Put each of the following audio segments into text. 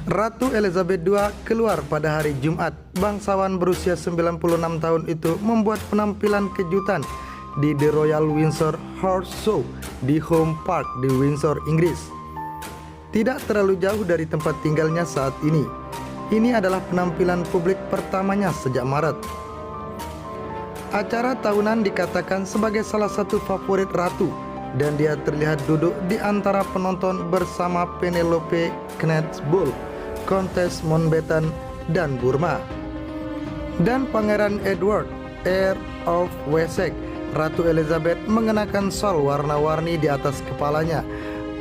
Ratu Elizabeth II keluar pada hari Jumat. Bangsawan berusia 96 tahun itu membuat penampilan kejutan di The Royal Windsor Horse Show di Home Park di Windsor, Inggris. Tidak terlalu jauh dari tempat tinggalnya saat ini. Ini adalah penampilan publik pertamanya sejak Maret. Acara tahunan dikatakan sebagai salah satu favorit ratu, dan dia terlihat duduk di antara penonton bersama Penelope Knetzbull, Countess Mountbatten, dan Burma. Dan Pangeran Edward, Heir of Wessex. Ratu Elizabeth mengenakan shawl warna-warni di atas kepalanya,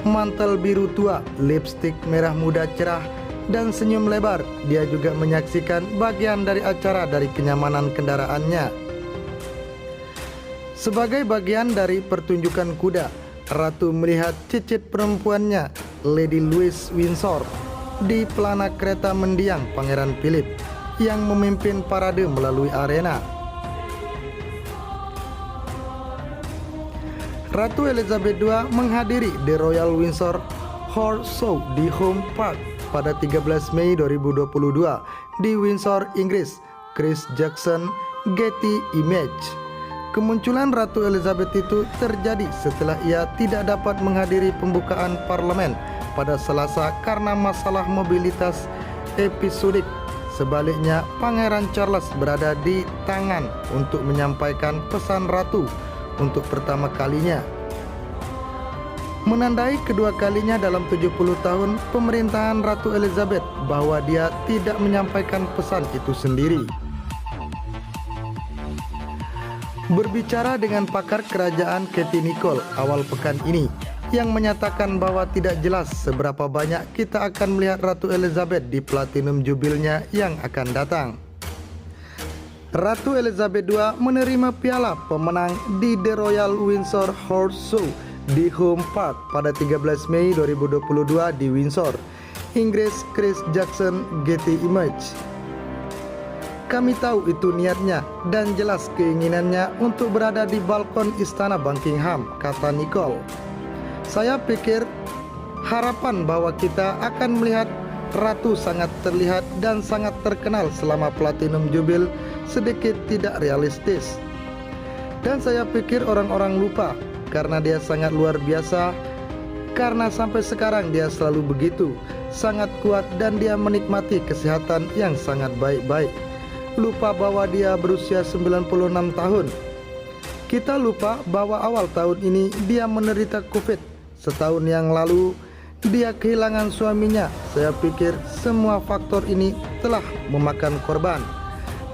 mantel biru tua, lipstik merah muda cerah, dan senyum lebar. Dia juga menyaksikan bagian dari acara dari kenyamanan kendaraannya. Sebagai bagian dari pertunjukan kuda, Ratu melihat cicit perempuannya, Lady Louise Windsor, di pelana kereta mendiang Pangeran Philip yang memimpin parade melalui arena. Ratu Elizabeth II menghadiri The Royal Windsor Horse Show di Home Park pada 13 Mei 2022 di Windsor, Inggris. Chris Jackson, Getty Image. Kemunculan Ratu Elizabeth itu terjadi setelah ia tidak dapat menghadiri pembukaan parlemen pada Selasa karena masalah mobilitas episodik. Sebaliknya, Pangeran Charles berada di tangan untuk menyampaikan pesan ratu untuk pertama kalinya, menandai kedua kalinya dalam 70 tahun pemerintahan Ratu Elizabeth bahwa dia tidak menyampaikan pesan itu sendiri. Berbicara dengan pakar kerajaan Katie Nicholl awal pekan ini, yang menyatakan bahwa tidak jelas seberapa banyak kita akan melihat Ratu Elizabeth di Platinum Jubilnya yang akan datang. Ratu Elizabeth II menerima piala pemenang di The Royal Windsor Horse Show di Home Park pada 13 Mei 2022 di Windsor, Inggris. Chris Jackson, Getty Image. Kami tahu itu niatnya dan jelas keinginannya untuk berada di balkon Istana Buckingham, kata Nicholl. Saya pikir harapan bahwa kita akan melihat Ratu sangat terlihat dan sangat terkenal selama Platinum Jubil sedikit tidak realistis. Dan saya pikir orang-orang lupa karena dia sangat luar biasa, karena sampai sekarang dia selalu begitu, sangat kuat dan dia menikmati kesehatan yang sangat baik-baik. Lupa bahwa dia berusia 96 tahun. Kita lupa bahwa awal tahun ini dia menderita COVID. Setahun yang lalu dia kehilangan suaminya. Saya pikir semua faktor ini telah memakan korban.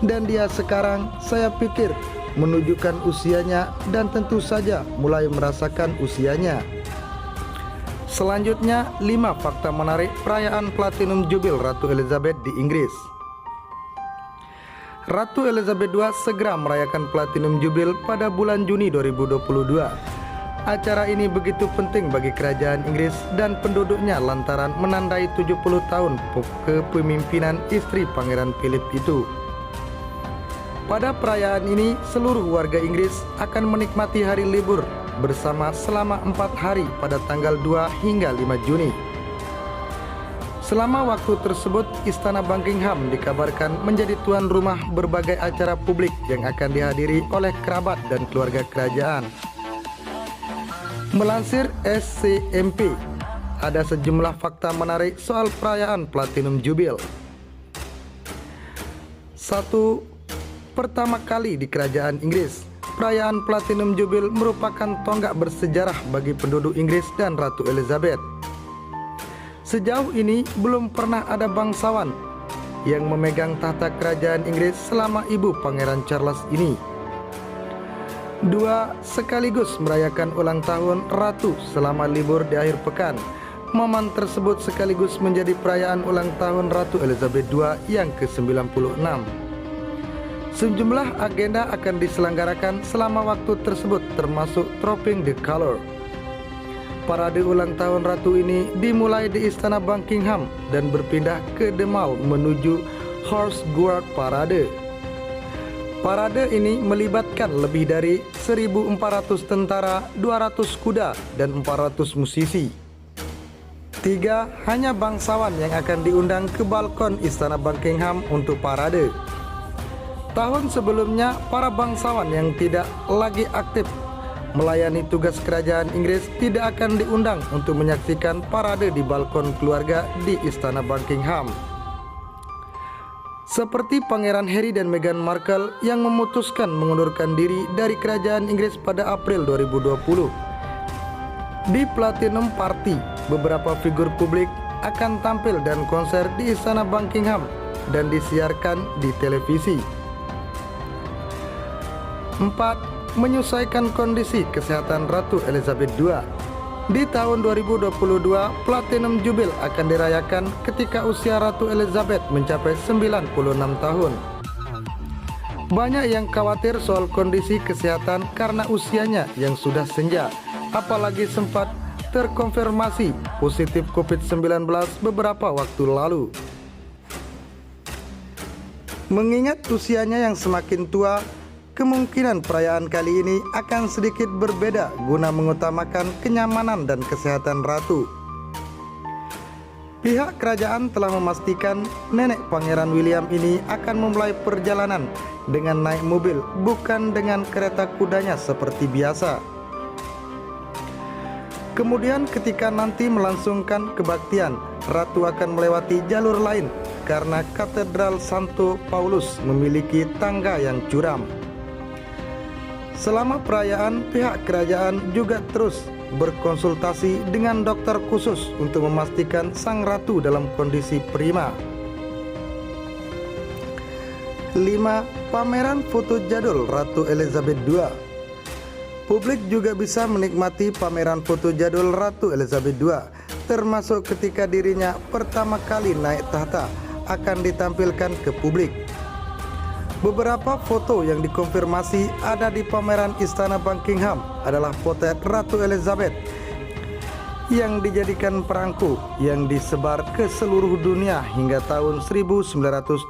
Dan dia sekarang, saya pikir, menunjukkan usianya dan tentu saja mulai merasakan usianya. Selanjutnya, 5 fakta menarik perayaan Platinum Jubil Ratu Elizabeth di Inggris. Ratu Elizabeth II segera merayakan Platinum Jubil pada bulan Juni 2022. Acara ini begitu penting bagi kerajaan Inggris dan penduduknya lantaran menandai 70 tahun kepemimpinan istri Pangeran Philip itu. Pada perayaan ini, seluruh warga Inggris akan menikmati hari libur bersama selama 4 hari pada tanggal 2 hingga 5 Juni. Selama waktu tersebut, Istana Buckingham dikabarkan menjadi tuan rumah berbagai acara publik yang akan dihadiri oleh kerabat dan keluarga kerajaan. Melansir SCMP, ada sejumlah fakta menarik soal perayaan Platinum Jubil. 1. Pertama kali di kerajaan Inggris, perayaan Platinum Jubil merupakan tonggak bersejarah bagi penduduk Inggris dan Ratu Elizabeth. Sejauh ini belum pernah ada bangsawan yang memegang tahta kerajaan Inggris selama ibu Pangeran Charles ini. 2. Sekaligus merayakan ulang tahun Ratu selama libur di akhir pekan. Momen tersebut sekaligus menjadi perayaan ulang tahun Ratu Elizabeth II yang ke-96. Sejumlah agenda akan diselenggarakan selama waktu tersebut, termasuk Trooping the Colour. Parade ulang tahun Ratu ini dimulai di Istana Buckingham dan berpindah ke The Mall menuju Horse Guard Parade. Parade ini melibatkan lebih dari 1.400 tentara, 200 kuda, dan 400 musisi. 3. Hanya bangsawan yang akan diundang ke balkon Istana Buckingham untuk parade. Tahun sebelumnya, para bangsawan yang tidak lagi aktif melayani tugas kerajaan Inggris tidak akan diundang untuk menyaksikan parade di balkon keluarga di Istana Buckingham. Seperti Pangeran Harry dan Meghan Markle yang memutuskan mengundurkan diri dari kerajaan Inggris pada April 2020. Di Platinum Party, beberapa figur publik akan tampil dan konser di Istana Buckingham dan disiarkan di televisi. 4. Menyesuaikan kondisi kesehatan Ratu Elizabeth II. Di tahun 2022, Platinum Jubilee akan dirayakan ketika usia Ratu Elizabeth mencapai 96 tahun. Banyak yang khawatir soal kondisi kesehatan karena usianya yang sudah senja, apalagi sempat terkonfirmasi positif COVID-19 beberapa waktu lalu. Mengingat usianya yang semakin tua, kemungkinan perayaan kali ini akan sedikit berbeda guna mengutamakan kenyamanan dan kesehatan Ratu. Pihak kerajaan telah memastikan nenek Pangeran William ini akan memulai perjalanan dengan naik mobil, bukan dengan kereta kudanya seperti biasa. Kemudian ketika nanti melangsungkan kebaktian, Ratu akan melewati jalur lain karena Katedral Santo Paulus memiliki tangga yang curam. Selama perayaan, pihak kerajaan juga terus berkonsultasi dengan dokter khusus untuk memastikan sang ratu dalam kondisi prima. 5. Pameran foto jadul Ratu Elizabeth II. Publik juga bisa menikmati pameran foto jadul Ratu Elizabeth II, termasuk ketika dirinya pertama kali naik tahta akan ditampilkan ke publik. Beberapa foto yang dikonfirmasi ada di pameran Istana Buckingham adalah potret Ratu Elizabeth yang dijadikan perangko yang disebar ke seluruh dunia hingga tahun 1971.